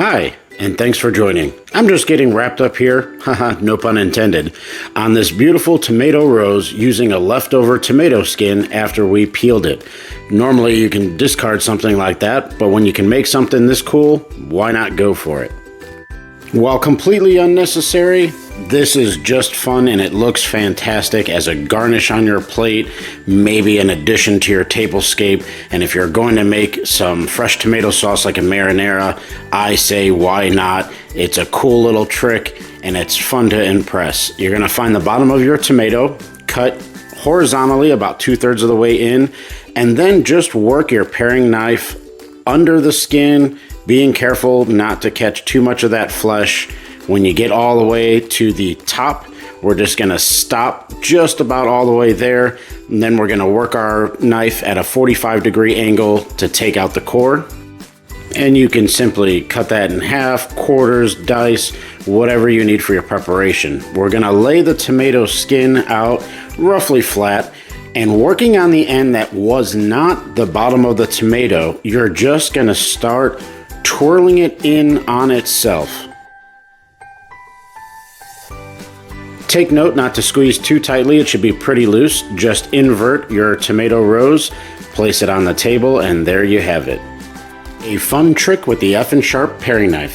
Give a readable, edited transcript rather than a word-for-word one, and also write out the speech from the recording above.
Hi, and thanks for joining. I'm just getting wrapped up here, haha, no pun intended, on this beautiful tomato rose using a leftover tomato skin after we peeled it. Normally you can discard something like that, but when you can make something this cool, why not go for it? While completely unnecessary, this is just fun and it looks fantastic as a garnish on your plate, maybe an addition to your tablescape. And if you're going to make some fresh tomato sauce like a marinara, I say why not? It's a cool little trick and it's fun to impress. You're gonna find the bottom of your tomato, cut horizontally about 2/3 of the way in, and then just work your paring knife under the skin, being careful not to catch too much of that flesh. When you get all the way to the top, we're just gonna stop just about all the way there, and then we're gonna work our knife at a 45-degree angle to take out the core. And you can simply cut that in half, quarters, dice, whatever you need for your preparation. We're gonna lay the tomato skin out roughly flat, and working on the end that was not the bottom of the tomato, you're just gonna start twirling it in on itself. Take note not to squeeze too tightly, it should be pretty loose. Just invert your tomato rose, place it on the table, and there you have it. A fun trick with the Sharpen paring knife.